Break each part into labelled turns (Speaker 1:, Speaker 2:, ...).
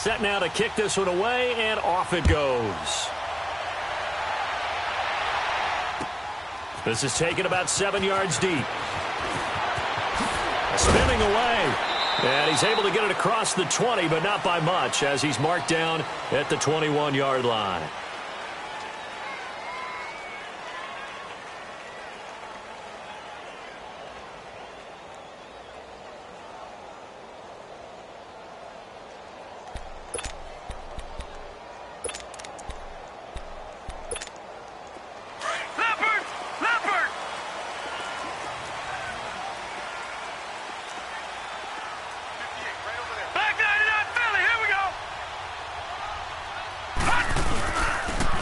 Speaker 1: Set now to kick this one away, and off it goes. This is taken about 7 yards deep. Spinning away. And he's able to get it across the 20, but not by much, as he's marked down at the 21-yard line.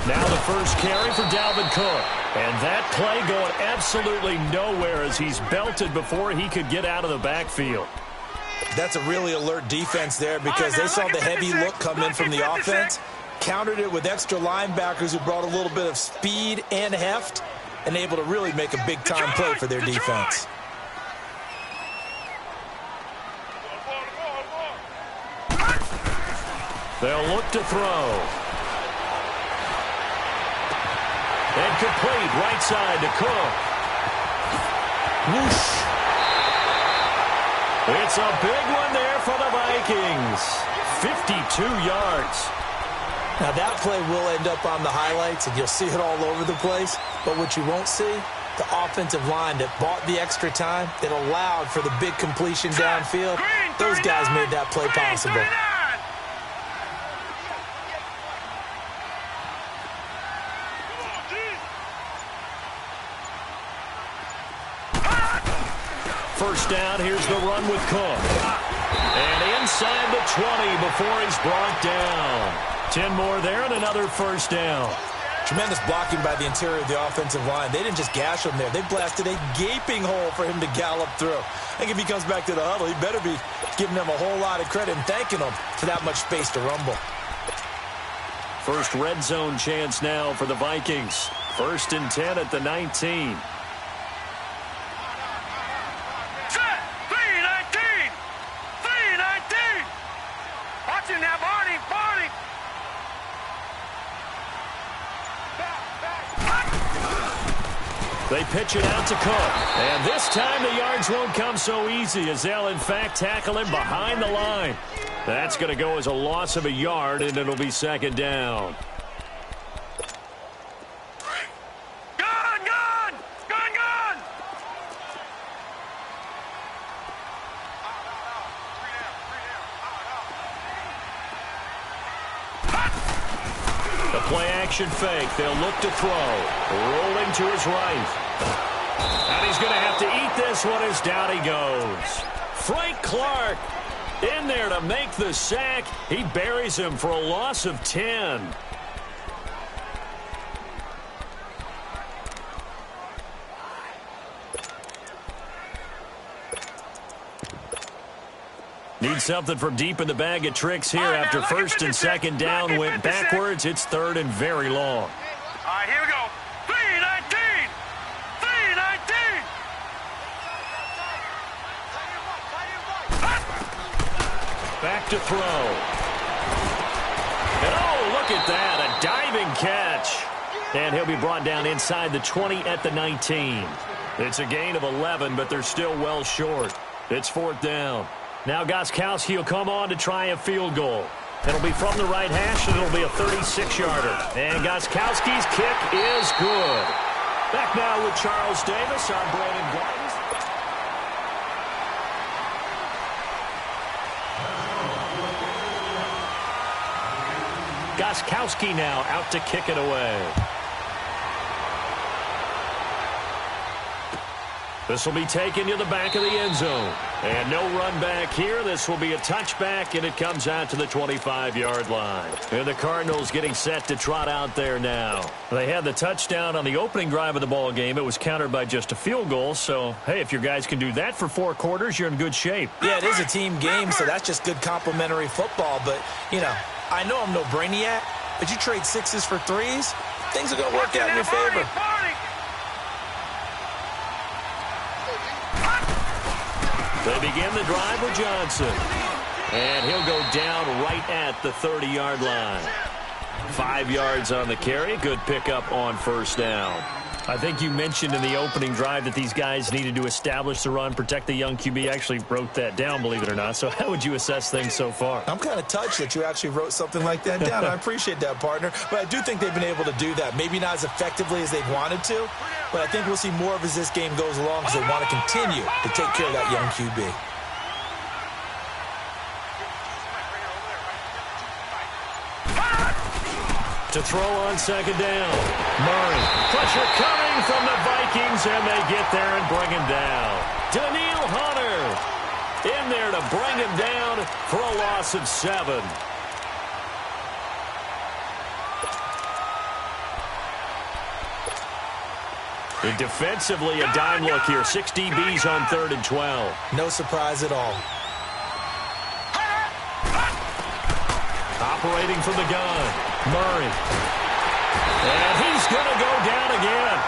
Speaker 2: Now the first carry for Dalvin Cook. And that play going absolutely nowhere as he's belted before he could get out of the backfield.
Speaker 3: That's a really alert defense there because they saw the heavy look come in from the offense, countered it with extra linebackers who brought a little bit of speed and heft, and able to really make a big-time play for their defense.
Speaker 1: They'll look to throw. And complete right side to Cook. Whoosh. It's a big one there for the Vikings. 52 yards.
Speaker 3: Now that play will end up on the highlights, and you'll see it all over the place. But what you won't see, the offensive line that bought the extra time, that allowed for the big completion downfield. Those guys made that play possible.
Speaker 1: First down, here's the run with Cook. And inside the 20 before he's brought down. 10 more there and another first down.
Speaker 3: Tremendous blocking by the interior of the offensive line. They didn't just gash him there. They blasted a gaping hole for him to gallop through. I think if he comes back to the huddle, he better be giving them a whole lot of credit and thanking them for that much space to rumble.
Speaker 1: First red zone chance now for the Vikings. 1st and 10 at the 19. They pitch it out to Cook. And this time the yards won't come so easy as they'll, in fact, tackle him behind the line. That's going to go as a loss of a yard, and it'll be 2nd down. Play-action fake. They'll look to throw. Rolling to his right. And he's going to have to eat this one as down he goes. Frank Clark in there to make the sack. He buries him for a loss of 10. Need something from deep in the bag of tricks here after 1st and 2nd down went backwards. It's 3rd and very long.
Speaker 4: All right, here we go. 3-19. 3-19.
Speaker 1: Back to throw. And oh, look at that. A diving catch. And he'll be brought down inside the 20 at the 19. It's a gain of 11, but they're still well short. It's 4th down. Now Gostkowski will come on to try a field goal. It'll be from the right hash, and it'll be a 36-yarder. And Gostkowski's kick is good. Back now with Charles Davis. I'm Brandon Gardens. Gostkowski now out to kick it away. This will be taken to the back of the end zone. And no run back here. This will be a touchback, and it comes out to the 25-yard line. And the Cardinals getting set to trot out there now. They had the touchdown on the opening drive of the ball game. It was countered by just a field goal. So, hey, if your guys can do that for 4 quarters, you're in good shape.
Speaker 3: Yeah, it is a team game, so that's just good complimentary football. But, you know, I know I'm no brainiac, but you trade 6s for 3s, things are going to work out in your favor.
Speaker 1: They begin the drive with Johnson. And he'll go down right at the 30-yard line. 5 yards on the carry. Good pickup on first down.
Speaker 2: I think you mentioned in the opening drive that these guys needed to establish the run, protect the young QB. I actually wrote that down, believe it or not. So how would you assess things so far?
Speaker 3: I'm kind of touched that you actually wrote something like that down. I appreciate that, partner. But I do think they've been able to do that. Maybe not as effectively as they've wanted to, but I think we'll see more of as this game goes along because they want to continue to take care of that young QB.
Speaker 1: To throw on second down. Murray. Pressure coming from the Vikings, and they get there and bring him down. Daniil Hunter in there to bring him down for a loss of 7. And defensively, a dime look here. 6 DBs on 3rd and 12.
Speaker 3: No surprise at all.
Speaker 1: Operating from the gun. Murray. And he's going to go down again.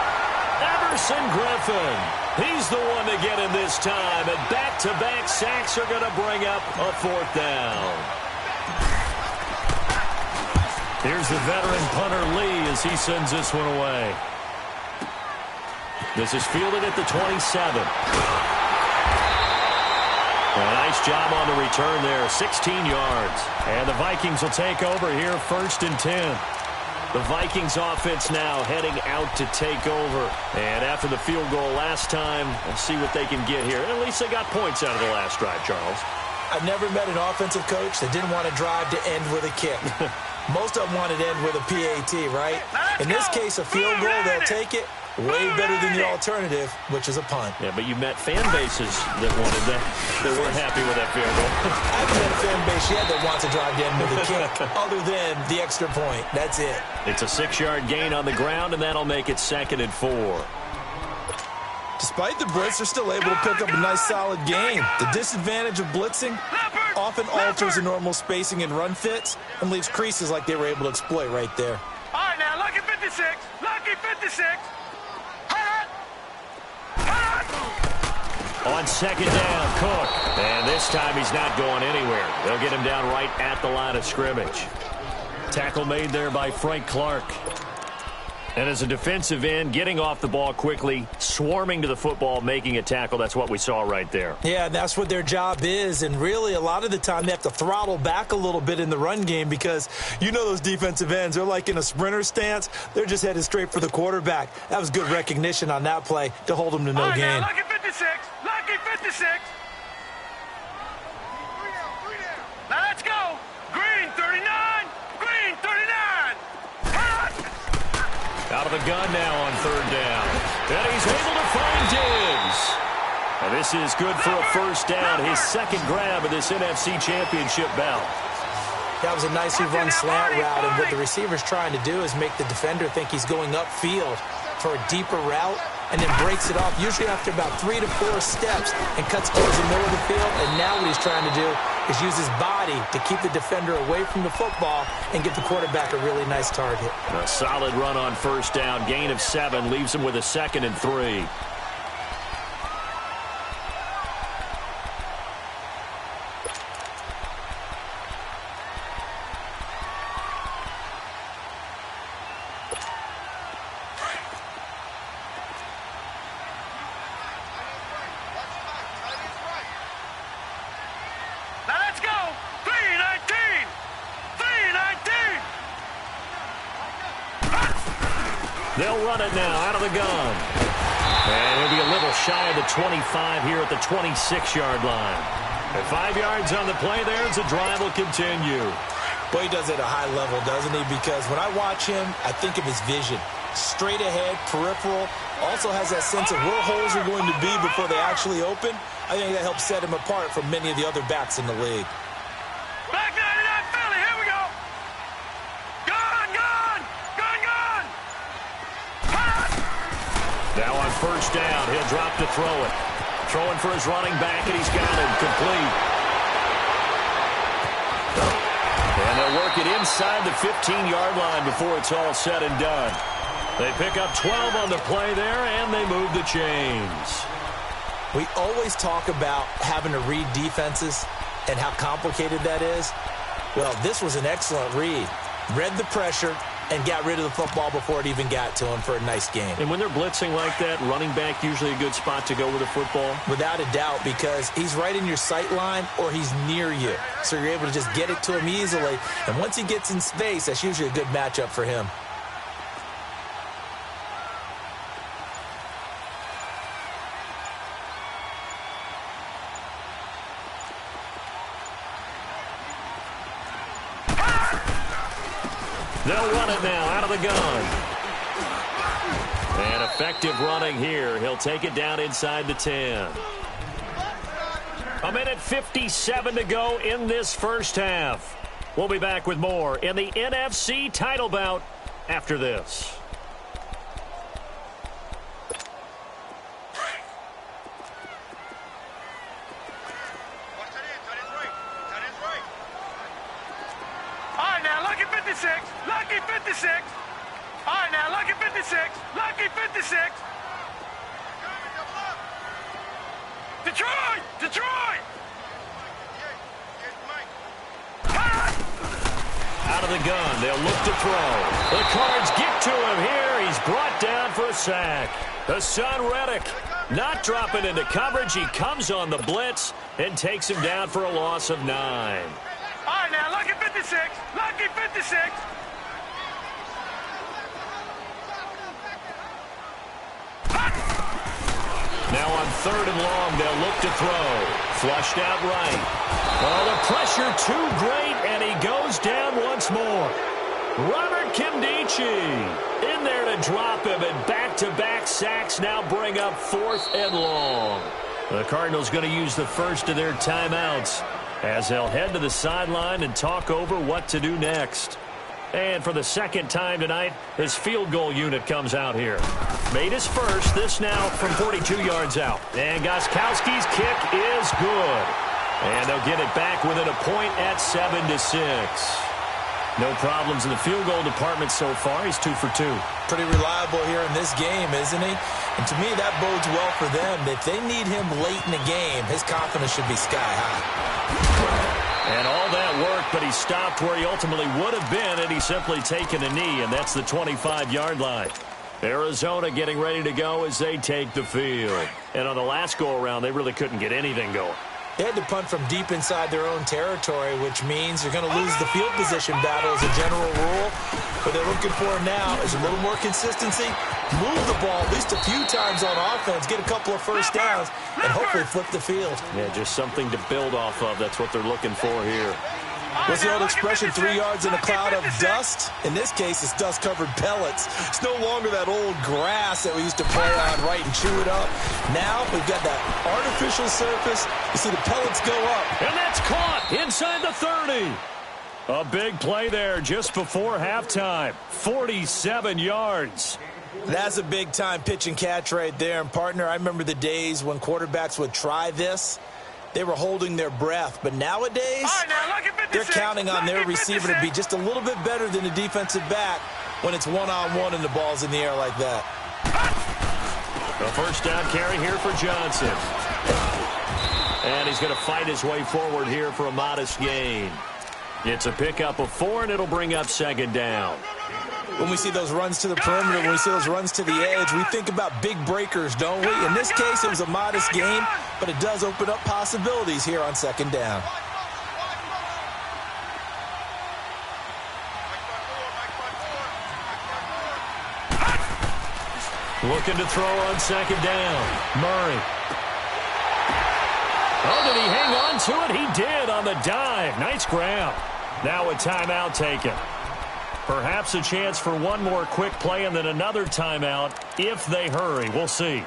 Speaker 1: Everson Griffin. He's the one to get him this time. And back-to-back sacks are going to bring up a 4th down. Here's the veteran punter Lee as he sends this one away. This is fielded at the 27. A nice job on the return there, 16 yards. And the Vikings will take over here, 1st and 10. The Vikings offense now heading out to take over. And after the field goal last time, we'll see what they can get here. At least they got points out of the last drive, Charles.
Speaker 3: I've never met an offensive coach that didn't want to drive to end with a kick. Most of them wanted to end with a PAT, right? In this case, a field goal, they'll take it. Way better than the alternative, which is a punt.
Speaker 1: Yeah, but you met fan bases that wanted that. They weren't happy with that field goal.
Speaker 3: I haven't met a fan base yet that wants to drive to end with a kick, other than the extra point. That's it.
Speaker 1: It's a 6-yard gain on the ground, and that'll make it 2nd and 4.
Speaker 3: Despite the blitz, they're still able to pick up a nice, solid gain. The disadvantage of blitzing often alters the normal spacing and run fits and leaves creases like they were able to exploit right there.
Speaker 4: All right, now, lucky 56. Lucky 56.
Speaker 1: On 2nd down, Cook. And this time he's not going anywhere. They'll get him down right at the line of scrimmage. Tackle made there by Frank Clark. And as a defensive end, getting off the ball quickly, swarming to the football, making a tackle, that's what we saw right there.
Speaker 3: Yeah, that's what their job is. And really, a lot of the time, they have to throttle back a little bit in the run game because you know those defensive ends, they're like in a sprinter stance. They're just headed straight for the quarterback. That was good recognition on that play to hold them to no gain.
Speaker 4: Lucky 56. Lucky 56. Now let's go. Green 39. Green 39.
Speaker 1: Out of the gun now on 3rd down. And he's able to find Diggs. And this is good for a 1st down. His 2nd grab of this NFC Championship bout.
Speaker 3: That was a nicely run slant route, and what the receiver's trying to do is make the defender think he's going upfield for a deeper route, and then breaks it off, usually after about 3 to 4 steps, and cuts towards the middle of the field. And now what he's trying to do is use his body to keep the defender away from the football and get the quarterback a really nice target.
Speaker 1: A solid run on 1st down. Gain of 7 leaves him with a 2nd and 3. They'll run it now out of the gun. And he'll be a little shy of the 25 here at the 26-yard line. And 5 yards on the play there as the drive will continue.
Speaker 3: Boy, he does it at a high level, doesn't he? Because when I watch him, I think of his vision. Straight ahead, peripheral. Also has that sense of where holes are going to be before they actually open. I think that helps set him apart from many of the other backs in the league.
Speaker 4: Back 99 Philly, here we go. Gone, gone, gone, gone.
Speaker 1: Now on 1st down, he'll drop to throw it. Throwing for his running back, and he's got it complete. And they'll work it inside the 15-yard line before it's all said and done. They pick up 12 on the play there, and they move the chains.
Speaker 3: We always talk about having to read defenses. and how complicated that is? Well, this was an excellent read. Read the pressure and got rid of the football before it even got to him for a nice game.
Speaker 1: And when they're blitzing like that, running back usually a good spot to go with the football?
Speaker 3: Without a doubt, because he's right in your sight line or he's near you. So you're able to just get it to him easily. And once he gets in space, that's usually a good matchup for him.
Speaker 1: They'll run it now out of the gun. And effective running here. He'll take it down inside the 10. A minute 57 to go in this first half. We'll be back with more in the NFC title bout after this.
Speaker 4: Lucky 56. All right, now, lucky 56. Lucky 56. Detroit! Detroit!
Speaker 1: Out of the gun, they'll look to throw. The Cards get to him here. He's brought down for a sack. Hassan Reddick not dropping into coverage. He comes on the blitz and takes him down for a loss of 9.
Speaker 4: All right, now, lucky 56. Lucky 56.
Speaker 1: Now on 3rd and long, they'll look to throw. Flushed out right. Oh, the pressure too great, and he goes down once more. Robert Kimdichie in there to drop him, and back-to-back sacks now bring up 4th and long. The Cardinals going to use the first of their timeouts as they'll head to the sideline and talk over what to do next. And for the second time tonight, his field goal unit comes out here. Made his first, this now from 42 yards out. And Gostkowski's kick is good. And they'll get it back within a point at 7-6. No problems in the field goal department so far. He's 2 for 2.
Speaker 3: Pretty reliable here in this game, isn't he? And to me, that bodes well for them. If they need him late in the game, his confidence should be sky high.
Speaker 1: And all that work, but he stopped where he ultimately would have been had he simply taken a knee, and that's the 25-yard line. Arizona getting ready to go as they take the field. And on the last go-around, they really couldn't get anything going.
Speaker 3: They had to punt from deep inside their own territory, which means you're going to lose the field position battle as a general rule. What they're looking for now is a little more consistency, move the ball at least a few times on offense, get a couple of first downs, and hopefully flip the field.
Speaker 1: Yeah, just something to build off of. That's what they're looking for here.
Speaker 3: What's the old expression, 3 yards in a cloud of dust? In this case, it's dust-covered pellets. It's no longer that old grass that we used to play on, right, and chew it up. Now we've got that artificial surface. You see the pellets go up.
Speaker 1: And that's caught inside the 30. A big play there just before halftime. 47 yards.
Speaker 3: That's a big-time pitch and catch right there. And, partner, I remember the days when quarterbacks would try this. They were holding their breath. But nowadays, they're counting on their receiver to be just a little bit better than the defensive back when it's one-on-one and the ball's in the air like that.
Speaker 1: A first down carry here for Johnson. And he's going to fight his way forward here for a modest gain. It's a pickup of 4, and it'll bring up 2nd down.
Speaker 3: When we see those runs to the perimeter, when we see those runs to the edge, we think about big breakers, don't we? In this case, it was a modest gain, but it does open up possibilities here on 2nd down.
Speaker 1: Looking to throw on 2nd down. Murray. Oh, did he hang on to it? He did on the dive. Nice grab. Now a timeout taken. Perhaps a chance for one more quick play and then another timeout if they hurry. We'll see.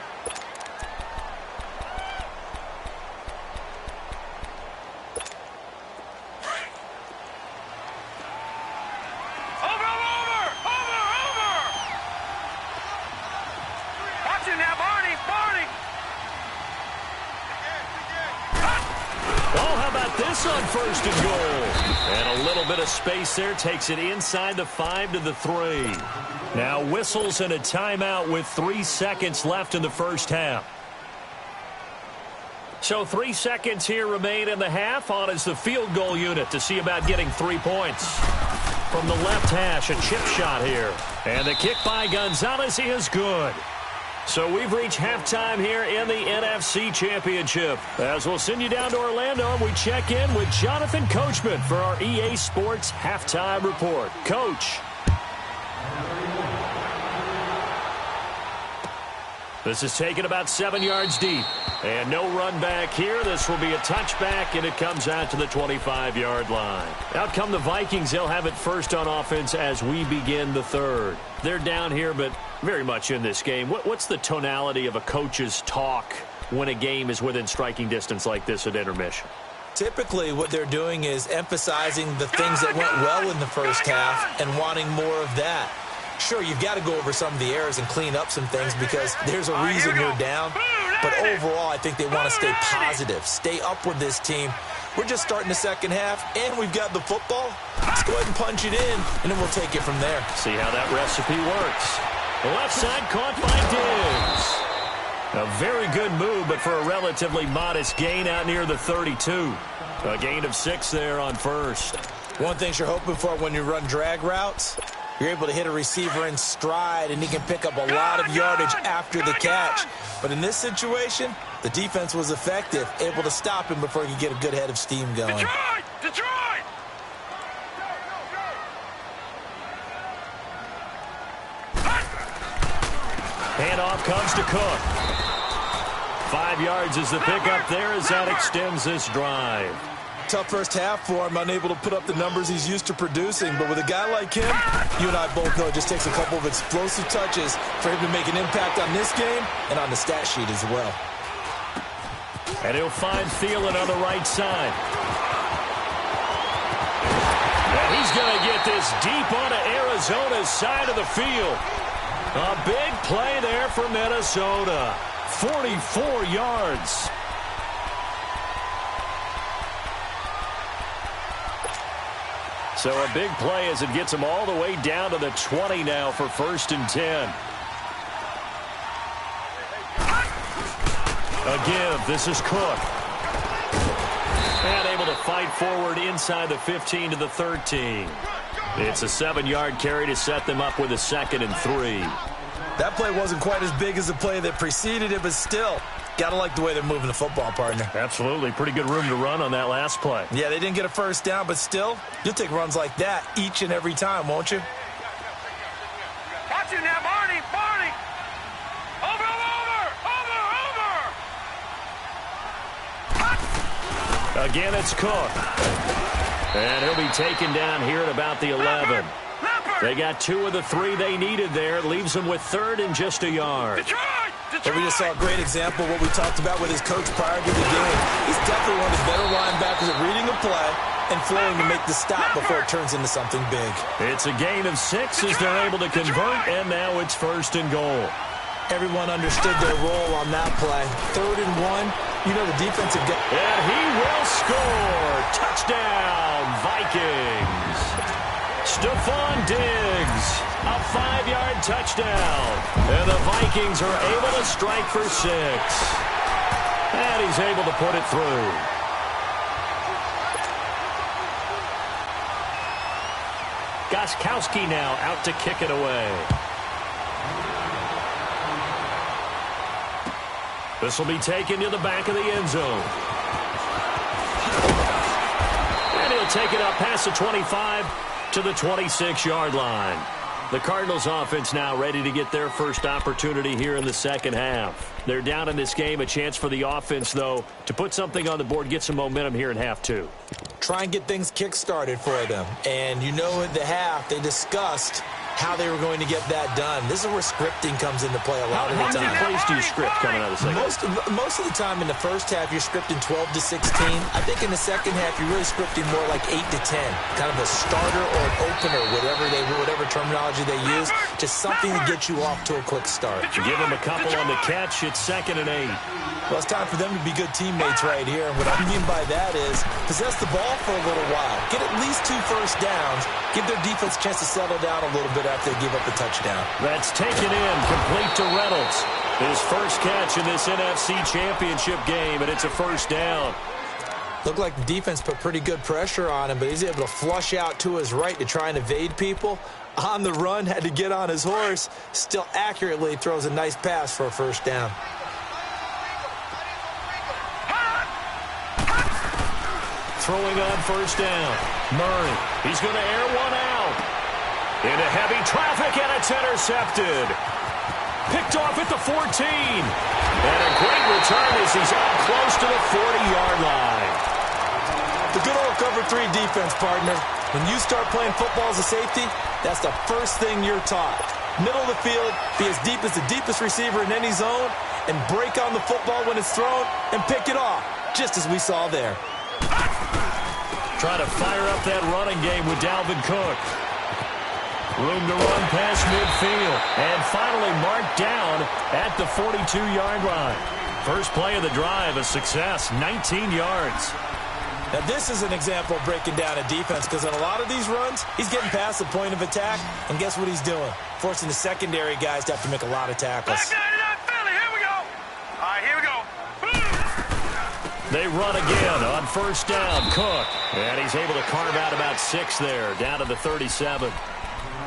Speaker 1: On 1st and goal. And a little bit of space there takes it inside the 5 to the 3. Now whistles and a timeout with 3 seconds left in the first half. So 3 seconds here remain in the half. On is the field goal unit to see about getting 3 points. From the left hash, a chip shot here. And the kick by Gonzalez is good. So we've reached halftime here in the NFC Championship. As we'll send you down to Orlando, and we check in with Jonathan Coachman for our EA Sports Halftime Report. Coach. This is taken about 7 yards deep. And no run back here. This will be a touchback, and it comes out to the 25-yard line. Out come the Vikings. They'll have it first on offense as we begin the third. They're down here, but very much in this game. What's the tonality of a coach's talk when a game is within striking distance like this at intermission?
Speaker 3: Typically, what they're doing is emphasizing the things that went well in the first half and wanting more of that. Sure, you've got to go over some of the errors and clean up some things because there's a reason you're down. But overall, I think they want to stay positive, stay up with this team. We're just starting the second half, and we've got the football. Let's go ahead and punch it in, and then we'll take it from there.
Speaker 1: See how that recipe works. The left side caught by Diggs. A very good move, but for a relatively modest gain out near the 32. A gain of 6 there on first.
Speaker 3: One thing you're hoping for when you run drag routes, you're able to hit a receiver in stride, and he can pick up a lot of yardage after the catch. But in this situation, the defense was effective, able to stop him before he could get a good head of steam going.
Speaker 4: Detroit! Detroit!
Speaker 1: Handoff comes to Cook. 5 yards is the pickup there as that extends this drive.
Speaker 3: Tough first half for him, unable to put up the numbers he's used to producing. But with a guy like him, you and I both know it just takes a couple of explosive touches for him to make an impact on this game and on the stat sheet as well.
Speaker 1: And he'll find Thielen on the right side. And he's going to get this deep onto Arizona's side of the field. A big play there for Minnesota. 44 yards. So a big play as it gets them all the way down to the 20 now for 1st and 10. A give. This is Cook. And able to fight forward inside the 15 to the 13. It's a 7-yard carry to set them up with a 2nd and 3.
Speaker 3: That play wasn't quite as big as the play that preceded it, but still, got to like the way they're moving the football, partner.
Speaker 1: Absolutely. Pretty good room to run on that last play.
Speaker 3: Yeah, they didn't get a first down, but still, you'll take runs like that each and every time, won't you?
Speaker 4: Watch it now, Barney! Barney! Over!
Speaker 1: Again, it's Cook. And he'll be taken down here at about the 11. They got 2 of the 3 they needed there. It leaves them with 3rd and just a yard.
Speaker 3: But we just saw a great example of what we talked about with his coach prior to the game. He's definitely one of the better linebackers at reading a play and flowing to make the stop before it turns into something big.
Speaker 1: It's a gain of 6 as they're able to convert, and now it's 1st and goal.
Speaker 3: Everyone understood their role on that play. 3rd and 1, you know the defensive guy.
Speaker 1: And he will score. Touchdown, Vikings. Stephon Diggs, a 5-yard touchdown. And the Vikings are able to strike for 6. And he's able to put it through. Gostkowski now out to kick it away. This will be taken to the back of the end zone. And he'll take it up past the 25 to the 26-yard line. The Cardinals offense now ready to get their first opportunity here in the second half. They're down in this game. A chance for the offense, though, to put something on the board, get some momentum here in half 2.
Speaker 3: Try and get things kick-started for them. And you know at the half, they discussed how they were going to get that done. This is where scripting comes into play a lot of the time.
Speaker 1: How many plays do you script coming out of the second?
Speaker 3: Most of the time in the first half, you're scripting 12 to 16. I think in the second half, you're really scripting more like 8 to 10. Kind of a starter or an opener, whatever terminology they use. Just something to get you off to a quick start.
Speaker 1: Give them a couple on the catch. It's 2nd and 8.
Speaker 3: Well, it's time for them to be good teammates right here. And what I mean by that is possess the ball for a little while. Get at least 2 first downs. Give their defense a chance to settle down a little bit after they give up the touchdown.
Speaker 1: That's taken in, complete to Reynolds. His first catch in this NFC Championship game, and it's a first down.
Speaker 3: Looked like the defense put pretty good pressure on him, but he's able to flush out to his right to try and evade people. On the run, had to get on his horse. Still accurately throws a nice pass for a first down.
Speaker 1: Throwing on first down. Murray, he's going to air one out. Into heavy traffic, and it's intercepted. Picked off at the 14. And a great return as he's up close to the 40-yard line.
Speaker 3: The good old cover 3 defense, partner. When you start playing football as a safety, that's the first thing you're taught. Middle of the field, be as deep as the deepest receiver in any zone, and break on the football when it's thrown and pick it off, just as we saw there.
Speaker 1: Trying to fire up that running game with Dalvin Cook. Room to run past midfield. And finally marked down at the 42-yard line. First play of the drive, a success, 19 yards.
Speaker 3: Now, this is an example of breaking down a defense, because on a lot of these runs, he's getting past the point of attack, and guess what he's doing? Forcing the secondary guys to have to make a lot of tackles.
Speaker 4: Back 99 Philly, here we go. All right, here we go.
Speaker 1: They run again on first down. Cook. And he's able to carve out about 6 there, down to the 37.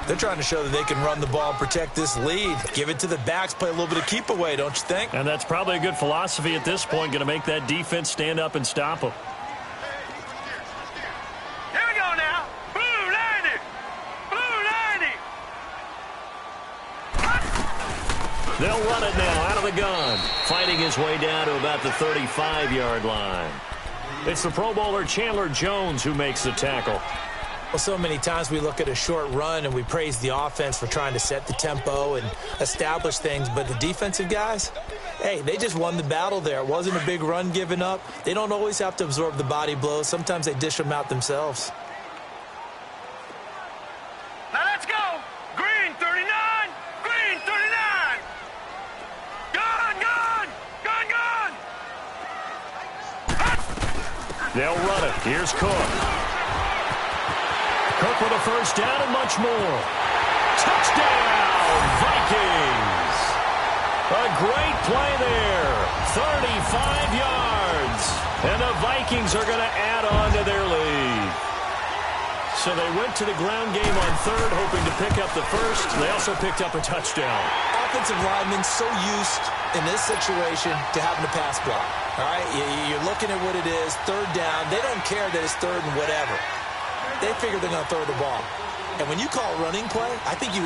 Speaker 3: They're trying to show that they can run the ball and protect this lead. Give it to the backs, play a little bit of keep away, don't you think?
Speaker 1: And that's probably a good philosophy at this point, going to make that defense stand up and stop them.
Speaker 4: Here we go now. Blue 90. Blue 90.
Speaker 1: They'll run it now out of the gun. Fighting his way down to about the 35-yard line. It's the Pro Bowler Chandler Jones who makes the tackle.
Speaker 3: Well, so many times we look at a short run and we praise the offense for trying to set the tempo and establish things, but the defensive guys, hey, they just won the battle there. It wasn't a big run given up. They don't always have to absorb the body blows. Sometimes they dish them out themselves.
Speaker 4: Now let's go. Green 39. Green 39. Gun, gun. Gun, gun.
Speaker 1: They'll run it. Here's Cook. Cook with a first down and much more. Touchdown, Vikings. A great play there. 35 yards. And the Vikings are going to add on to their lead. So they went to the ground game on third, hoping to pick up the first. They also picked up a touchdown.
Speaker 3: Offensive linemen so used in this situation to having a pass block. All right, you're looking at what it is, third down. They don't care that it's third and whatever. They figure they're going to throw the ball. And when you call running play, I think you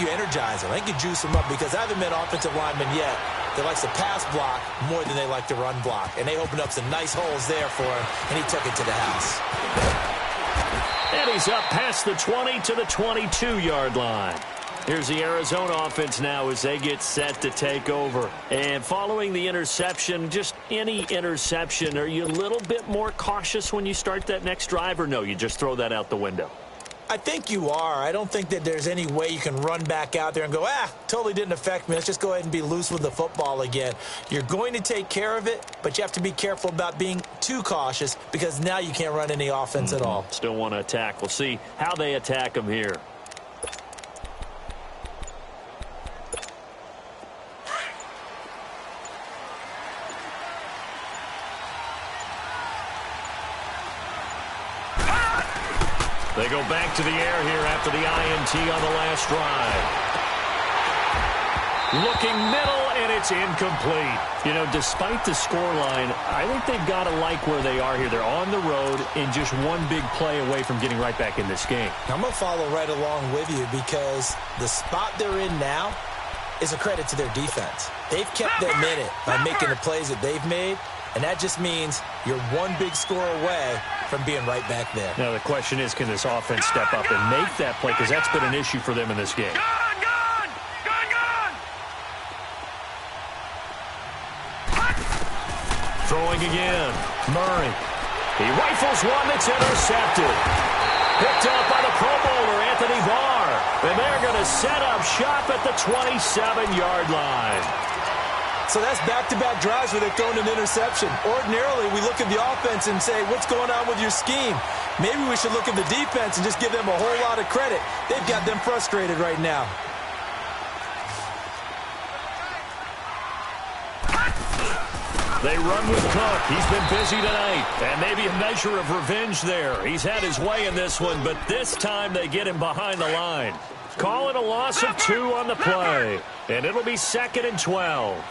Speaker 3: energize them. I think you juice them up, because I haven't met offensive linemen yet that likes to pass block more than they like to run block. And they opened up some nice holes there for him, and he took it to the house.
Speaker 1: And he's up past the 20 to the 22-yard line. Here's the Arizona offense now as they get set to take over. And following the interception, just any interception, are you a little bit more cautious when you start that next drive, or no, you just throw that out the window?
Speaker 3: I think you are. I don't think that there's any way you can run back out there and go, totally didn't affect me. Let's just go ahead and be loose with the football again. You're going to take care of it, but you have to be careful about being too cautious, because now you can't run any offense at all.
Speaker 1: Still want to attack. We'll see how they attack them here. They go back to the air here after the INT on the last drive. Looking middle, and it's incomplete. You know, despite the scoreline, I think they've got to like where they are here. They're on the road and just one big play away from getting right back in this game.
Speaker 3: I'm going to follow right along with you, because the spot they're in now is a credit to their defense. They've kept their minute by making the plays that they've made, and that just means you're one big score away from being right back there.
Speaker 1: Now, the question is, can this offense step up and make that play? Because that's been an issue for them in this game.
Speaker 4: Gun, gun. Gun, gun.
Speaker 1: Throwing again. Murray. He rifles one that's intercepted. Picked up by the Pro Bowler, Anthony Barr. And they're going to set up shop at the 27-yard line.
Speaker 3: So that's back-to-back drives where they've thrown an interception. Ordinarily, we look at the offense and say, what's going on with your scheme? Maybe we should look at the defense and just give them a whole lot of credit. They've got them frustrated right now.
Speaker 1: They run with Cook. He's been busy tonight. And maybe a measure of revenge there. He's had his way in this one, but this time they get him behind the line. Call it a loss of 2 on the play. And it'll be 2nd and 12.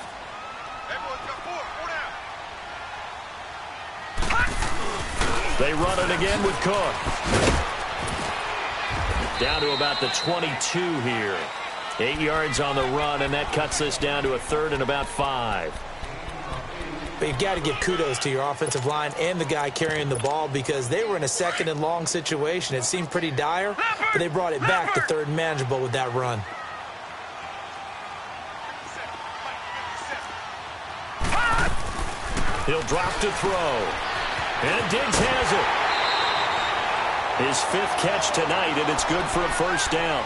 Speaker 1: They run it again with Cook. Down to about the 22 here. 8 yards on the run, and that cuts this down to a 3rd and about 5.
Speaker 3: But you've got to give kudos to your offensive line and the guy carrying the ball because they were in a 2nd and long situation. It seemed pretty dire, but they brought it back to 3rd and manageable with that run.
Speaker 1: He'll drop to throw. And Diggs has it. His 5th catch tonight, and it's good for a 1st down.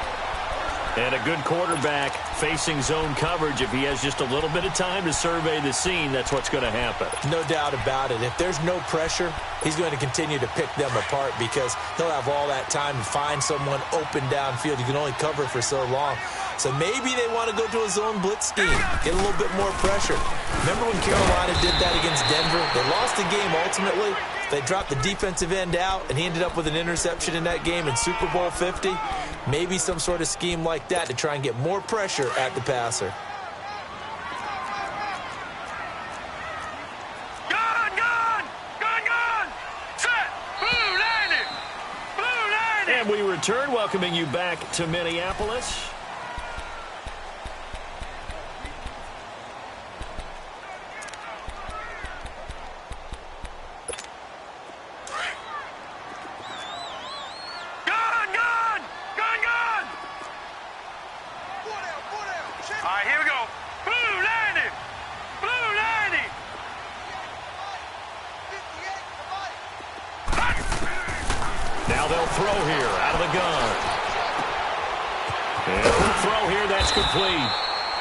Speaker 1: And a good quarterback facing zone coverage. If he has just a little bit of time to survey the scene, that's what's going to happen.
Speaker 3: No doubt about it. If there's no pressure, he's going to continue to pick them apart because he'll have all that time to find someone open downfield. You can only cover for so long. So maybe they want to go to a zone blitz scheme, get a little bit more pressure. Remember when Carolina did that against Denver? They lost the game ultimately. They dropped the defensive end out, and he ended up with an interception in that game in Super Bowl 50. Maybe some sort of scheme like that to try and get more pressure at the passer.
Speaker 1: And we return, welcoming you back to Minneapolis.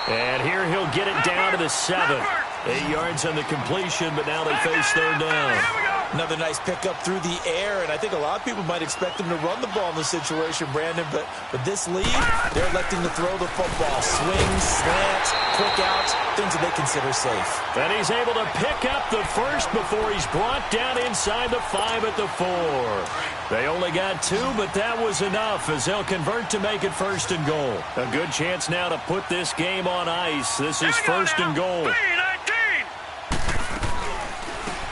Speaker 2: And here he'll get it down to the 7. 8 yards on the completion, but now they face 3rd down.
Speaker 3: Another nice pickup through the air, and I think a lot of people might expect him to run the ball in this situation, Brandon, but with this lead, they're electing to throw the football. Swings, slants, quick outs, things that they consider safe.
Speaker 2: And he's able to pick up the 1st before he's brought down inside the 5 at the 4. They only got 2, but that was enough as they'll convert to make it 1st and goal. A good chance now to put this game on ice. This is 1st and goal.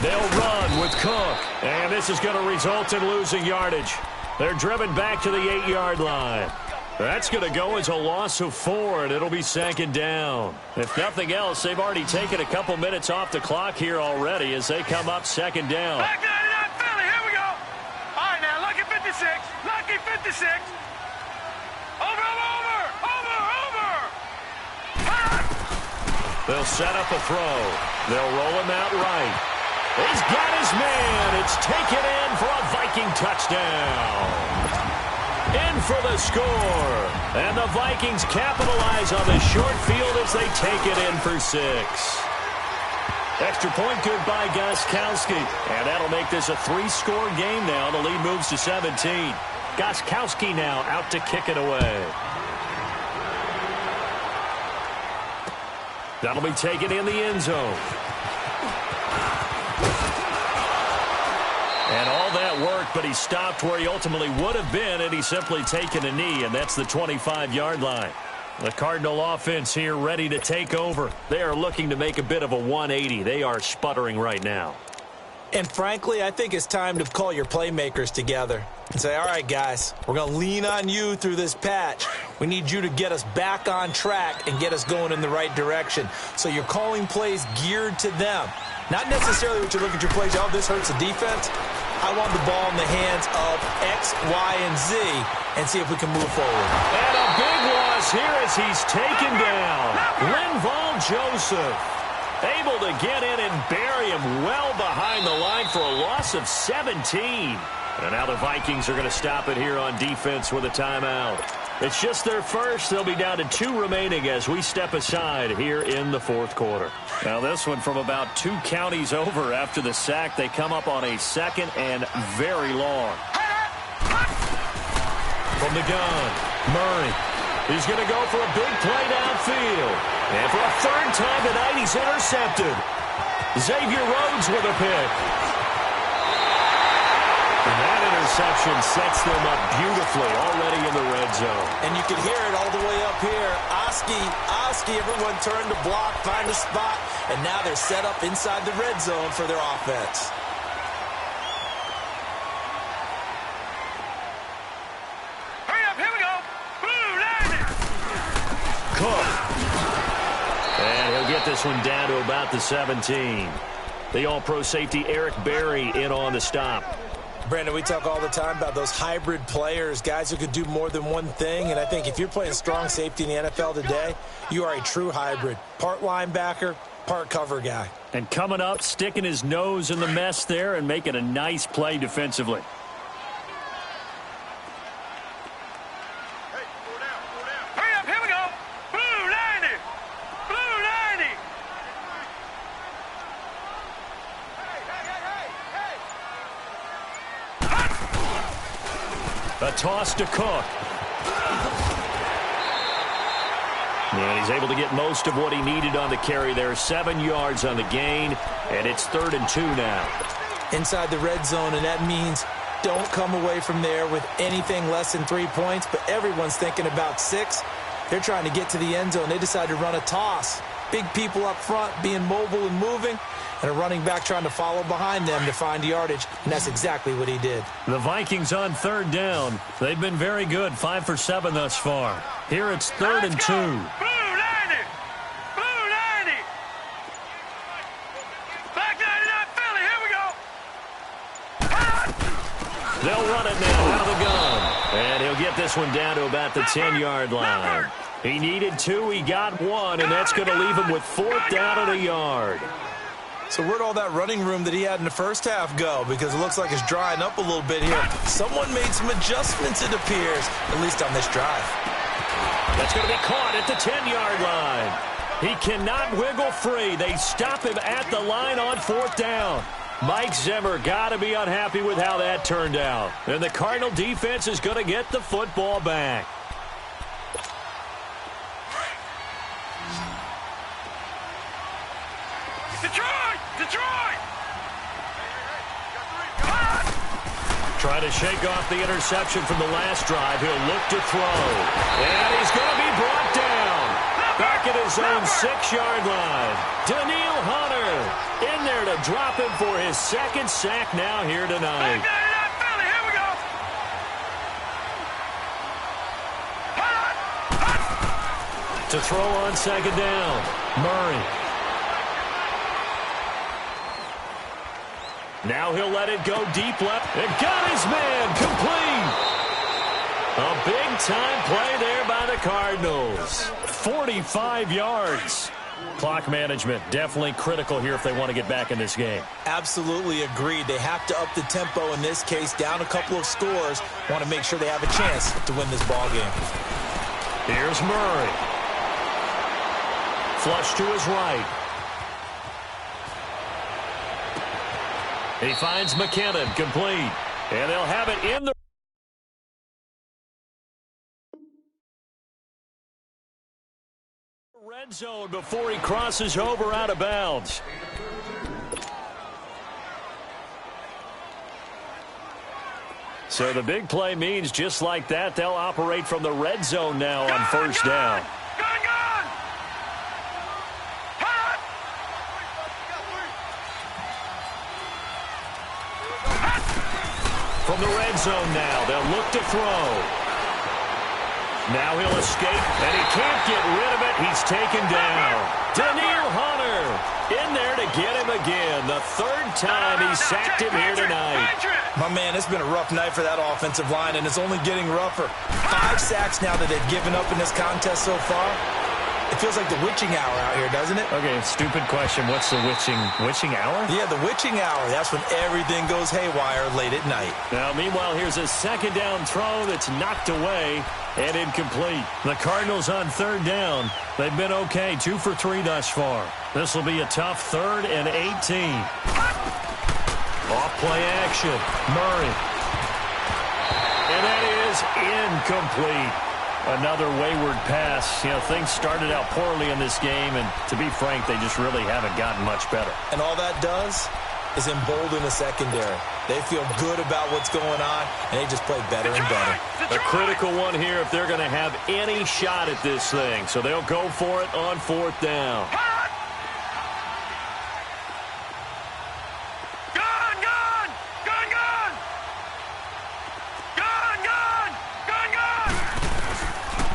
Speaker 2: They'll run with Cook, and this is going to result in losing yardage. They're driven back to the 8-yard line. That's going to go as a loss of 4, and it'll be 2nd down. If nothing else, they've already taken a couple minutes off the clock here already as they come up 2nd down.
Speaker 4: Back 99 Philly, here we go. All right, now, lucky 56, lucky 56. Over.
Speaker 2: They'll set up a throw. They'll roll him out right. He's got his man. It's taken in for a Viking touchdown. In for the score. And the Vikings capitalize on the short field as they take it in for 6. Extra point good by Gostkowski. And that'll make this a 3-score game now. The lead moves to 17. Gostkowski now out to kick it away. That'll be taken in the end zone. And all that worked, but he stopped where he ultimately would have been, and he's simply taken a knee, and that's the 25-yard line. The Cardinal offense here ready to take over. They are looking to make a bit of a 180. They are sputtering right now.
Speaker 3: And frankly, I think it's time to call your playmakers together and say, all right, guys, we're going to lean on you through this patch. We need you to get us back on track and get us going in the right direction. So you're calling plays geared to them. Not necessarily what you look at your plays, oh, this hurts the defense. I want the ball in the hands of X, Y, and Z and see if we can move forward.
Speaker 2: And a big loss here as he's taken down. Linval Joseph able to get in and bury him well behind the line for a loss of 17. And now the Vikings are going to stop it here on defense with a timeout. It's just their first. They'll be down to 2 remaining as we step aside here in the 4th quarter. Now this one from about 2 counties over after the sack. They come up on a 2nd and very long. From the gun, Murray. He's going to go for a big play downfield. And for a 3rd time tonight, he's intercepted.
Speaker 1: Xavier Rhodes with a pick. And that interception sets them up beautifully already in the red zone.
Speaker 3: And you can hear it all the way up here. Oski, everyone turned to block, find a spot, and now they're set up inside the red zone for their offense.
Speaker 4: Hurry up, here we go. Blue, landing.
Speaker 1: Cook. And he'll get this one down to about the 17. The all-pro safety Eric Berry in on the stop.
Speaker 3: Brandon, we talk all the time about those hybrid players, guys who could do more than one thing, and I think if you're playing strong safety in the NFL today, you are a true hybrid. Part linebacker, part cover guy.
Speaker 1: And coming up, sticking his nose in the mess there and making a nice play defensively.
Speaker 4: Hurry up, here we go. Blue, landing. Blue, landing.
Speaker 1: A toss to Cook. And he's able to get most of what he needed on the carry there. 7 yards on the gain, and it's 3rd and 2 now.
Speaker 3: Inside the red zone, and that means don't come away from there with anything less than 3 points, but everyone's thinking about 6. They're trying to get to the end zone. They decide to run a toss. Big people up front being mobile and moving, and a running back trying to follow behind them to find yardage, and that's exactly what he did.
Speaker 1: The Vikings on 3rd down. They've been very good, 5 for 7 thus far. Here it's 3rd and 2.
Speaker 4: Blue, landing. Blue, landing. Back 99 Philly, here we go.
Speaker 1: They'll run it now out of the gun. And he'll get this one down to about the 10-yard line. He needed 2, he got 1, and that's going to leave him with 4th down and a yard.
Speaker 3: So where'd all that running room that he had in the first half go? Because it looks like it's drying up a little bit here. Someone made some adjustments, it appears, at least on this drive.
Speaker 1: That's going to be caught at the 10-yard line. He cannot wiggle free. They stop him at the line on 4th down. Mike Zimmer got to be unhappy with how that turned out. And the Cardinal defense is going to get the football back.
Speaker 4: Detroit!
Speaker 1: Trying to shake off the interception from the last drive. He'll look to throw. And he's going to be brought down. Back at his own 6-yard line. Daniil Hunter in there to drop him for his 2nd sack now here tonight.
Speaker 4: Philly, here we go.
Speaker 1: To throw on 2nd down. Murray. Now he'll let it go deep left. And got his man complete. A big-time play there by the Cardinals. 45 yards. Clock management definitely critical here if they want to get back in this game.
Speaker 3: Absolutely agreed. They have to up the tempo in this case, down a couple of scores. Want to make sure they have a chance to win this ball game.
Speaker 1: Here's Murray. Flush to his right. He finds McKinnon complete. And they'll have it in the red zone before he crosses over out of bounds. So the big play means just like that, they'll operate from the red zone now on 1st down. From the red zone now, they'll look to throw. Now he'll escape, and he can't get rid of it. He's taken down. Daniil Hunter in there to get him again. The 3rd time he sacked him here tonight.
Speaker 3: My man, it's been a rough night for that offensive line, and it's only getting rougher. 5 sacks now that they've given up in this contest so far. It feels like the witching hour out here, doesn't it?
Speaker 1: Okay, stupid question. What's the witching hour?
Speaker 3: Yeah, the witching hour. That's when everything goes haywire late at night.
Speaker 1: Now, meanwhile, here's a 2nd down throw that's knocked away and incomplete. The Cardinals on 3rd down. They've been okay, 2 for 3 thus far. This will be a tough 3rd and 18. Off play action. Murray. And that is incomplete. Another wayward pass. You know, things started out poorly in this game, and to be frank, they just really haven't gotten much better.
Speaker 3: And all that does is embolden the secondary. They feel good about what's going on, and they just play better and better.
Speaker 1: A critical one here if they're going to have any shot at this thing. So they'll go for it on 4th down.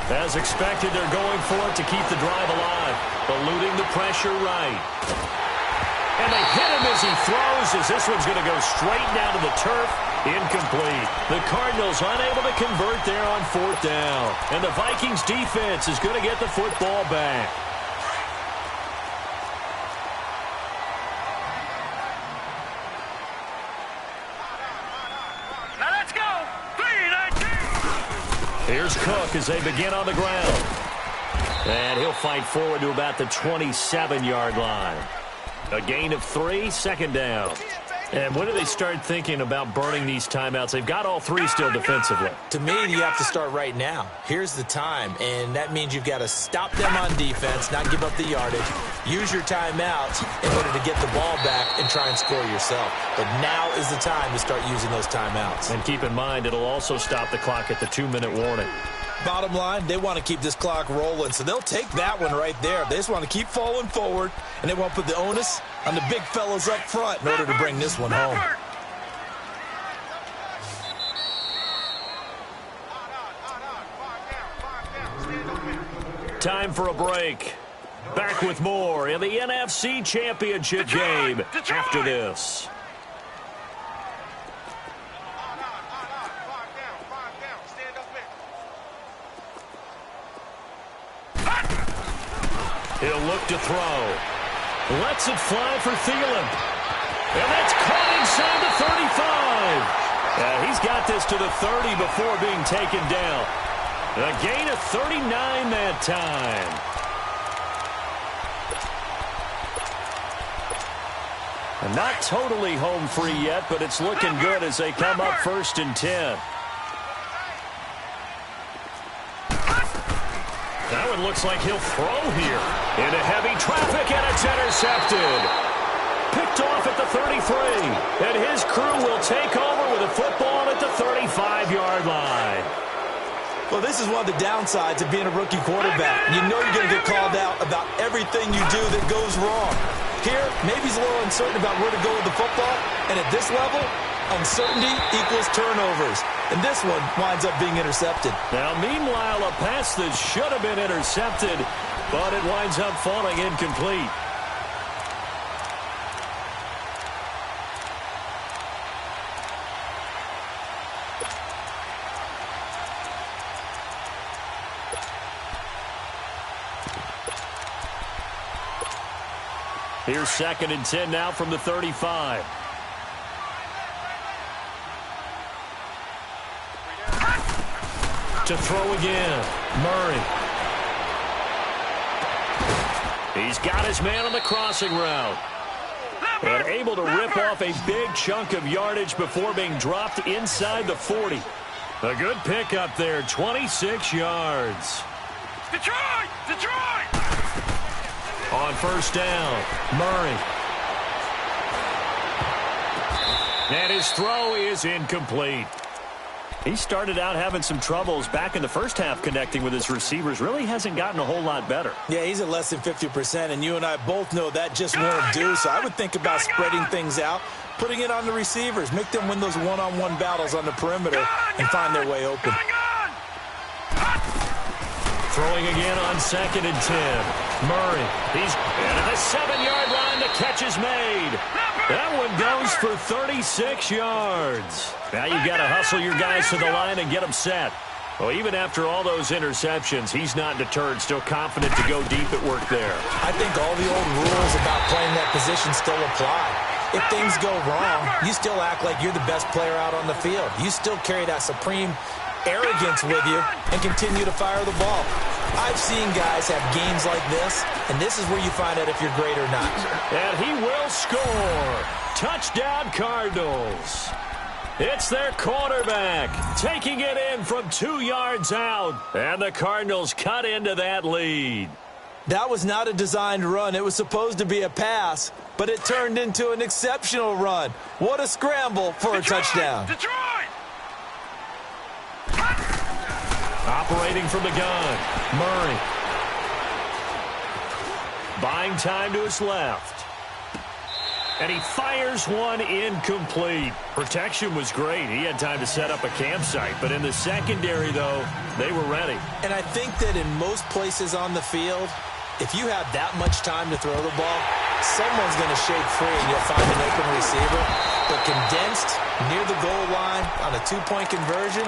Speaker 1: As expected, they're going for it to keep the drive alive, eluding the pressure right. And they hit him as he throws, as this one's going to go straight down to the turf. Incomplete. The Cardinals unable to convert there on 4th down. And the Vikings defense is going to get the football back.
Speaker 4: Now let's go. 3-19.
Speaker 1: Here's Cook as they begin on the ground. And he'll fight forward to about the 27-yard line. A gain of 3, 2nd down. And when do they start thinking about burning these timeouts? They've got all 3 still defensively.
Speaker 3: To me, you have to start right now. Here's the time, and that means you've got to stop them on defense, not give up the yardage, use your timeouts in order to get the ball back and try and score yourself. But now is the time to start using those timeouts.
Speaker 1: And keep in mind, it'll also stop the clock at the 2-minute warning.
Speaker 3: Bottom line, they want to keep this clock rolling, so they'll take that one right there. They just want to keep falling forward, and they want to put the onus on the big fellas up front in order to bring this one home.
Speaker 1: Time for a break. Back with more in the NFC Championship game after this. He'll look to throw. Lets it fly for Thielen. And that's caught inside the 35. He's got this to the 30 before being taken down. A gain of 39 that time. And not totally home free yet, but it's looking good as they come up 1st and 10. That one looks like he'll throw here. Into heavy traffic, and it's intercepted. Picked off at the 33. And his crew will take over with a football at the 35-yard line.
Speaker 3: Well, this is one of the downsides of being a rookie quarterback. You know you're going to get called out about everything you do that goes wrong. Here, maybe he's a little uncertain about where to go with the football. And at this level, uncertainty equals turnovers. And this one winds up being intercepted.
Speaker 1: Now, meanwhile, a pass that should have been intercepted, but it winds up falling incomplete. Here's 2nd and 10 now from the 35. To throw again, Murray. He's got his man on the crossing route. And able to rip off a big chunk of yardage before being dropped inside the 40. A good pickup there, 26 yards.
Speaker 4: Detroit! Detroit!
Speaker 1: On 1st down, Murray. And his throw is incomplete. He started out having some troubles back in the first half connecting with his receivers. Really hasn't gotten a whole lot better.
Speaker 3: Yeah, he's at less than 50%, and you and I both know that just won't do. So I would think about spreading things out, putting it on the receivers, make them win those one-on-one battles on the perimeter and find their way open.
Speaker 1: Throwing again on 2nd and 10. Murray. He's at the 7-yard line. The catch is made. That one goes for 36 yards. Now you've got to hustle your guys to the line and get them set. Well, even after all those interceptions, he's not deterred, still confident to go deep at work there.
Speaker 3: I think all the old rules about playing that position still apply. If things go wrong, you still act like you're the best player out on the field. You still carry that supreme arrogance with you and continue to fire the ball. I've seen guys have games like this, and this is where you find out if you're great or not.
Speaker 1: And he will score. Touchdown, Cardinals. It's their quarterback taking it in from 2 yards out. And the Cardinals cut into that lead.
Speaker 3: That was not a designed run. It was supposed to be a pass, but it turned into an exceptional run. What a scramble for a touchdown.
Speaker 4: Detroit!
Speaker 1: Operating from the gun, Murray. Buying time to his left. And he fires one incomplete. Protection was great. He had time to set up a campsite. But in the secondary, though, they were ready.
Speaker 3: And I think that in most places on the field, if you have that much time to throw the ball, someone's going to shake free and you'll find an open receiver. But condensed near the goal line on a two-point conversion,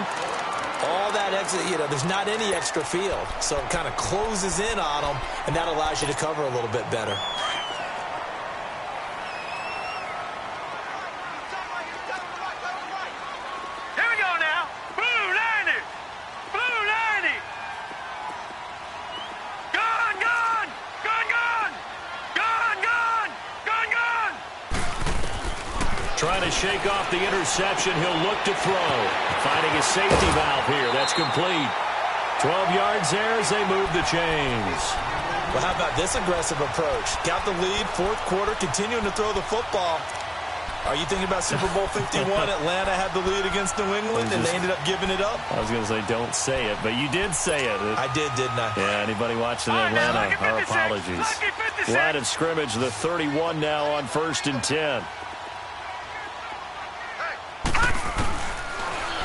Speaker 3: all that exit, there's not any extra field. So it kind of closes in on them, and that allows you to cover a little bit better.
Speaker 4: Here we go now. Blue 90. Blue 90. Gun, gun. Gun, gun. Gun, gun. Gun, gun.
Speaker 1: Trying to shake off the interception. He'll look to throw. Finding a safety valve here. That's complete. 12 yards there as they move the chains.
Speaker 3: Well, how about this aggressive approach? Got the lead, fourth quarter, continuing to throw the football. Are you thinking about Super Bowl 51? Atlanta had the lead against New England, and they ended up giving it up?
Speaker 1: I was going to say, don't say it, but you did say it.
Speaker 3: I did, didn't I?
Speaker 1: Yeah, anybody watching Atlanta, our apologies. Line of scrimmage, the 31 now on 1st and 10.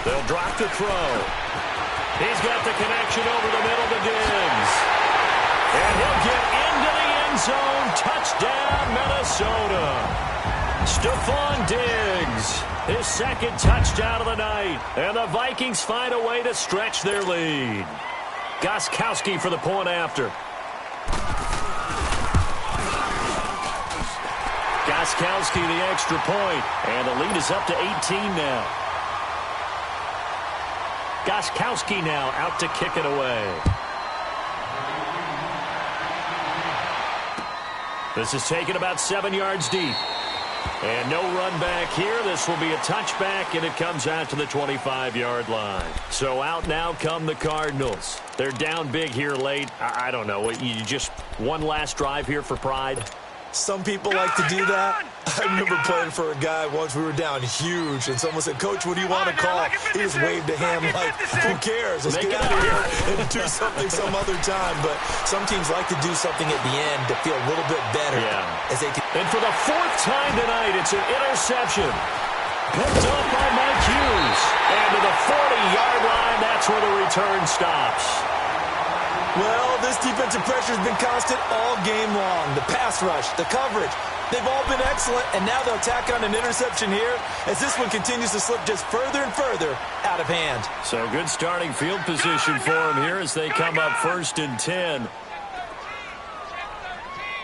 Speaker 1: They'll drop the throw. He's got the connection over the middle to Diggs. And he'll get into the end zone. Touchdown, Minnesota. Stephon Diggs, his second touchdown of the night. And the Vikings find a way to stretch their lead. Gostkowski for the point after. Gostkowski the extra point. And the lead is up to 18 now. Gostkowski now out to kick it away. This is taken about 7 yards deep. And no run back here. This will be a touchback, and it comes out to the 25-yard line. So out now come the Cardinals. They're down big here late. I don't know. You just one last drive here for pride?
Speaker 3: Some people like to do that. I remember playing for a guy once. We were down huge, and someone said, "Coach, what do you want to call?" He just waved a hand like, "Who cares? Let's get out of here and do something some other time." But some teams like to do something at the end to feel a little bit better.
Speaker 1: Yeah.
Speaker 3: As they can.
Speaker 1: And for the 4th time tonight, it's an interception. Picked up by Mike Hughes. And to the 40-yard line, that's where the return stops.
Speaker 3: Well, this defensive pressure has been constant all game long. The pass rush, the coverage, they've all been excellent, and now they'll tack on an interception here as this one continues to slip just further and further out of hand.
Speaker 1: So good starting field position for them here as they come up 1st and 10.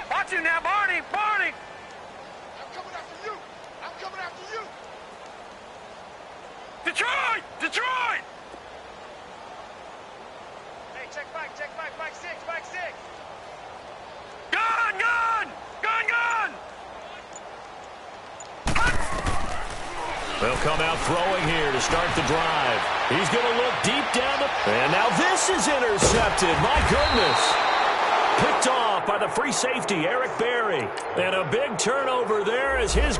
Speaker 4: Watch him now, Barney. Barney.
Speaker 5: I'm coming after you. I'm coming after you.
Speaker 4: Detroit. Detroit.
Speaker 5: Hey, check back, back six, back six.
Speaker 4: Gun, gun. Gun, gun.
Speaker 1: They'll come out throwing here to start the drive. He's going to look deep down the... And now this is intercepted. My goodness. Picked off by the free safety, Eric Berry. And a big turnover there as his...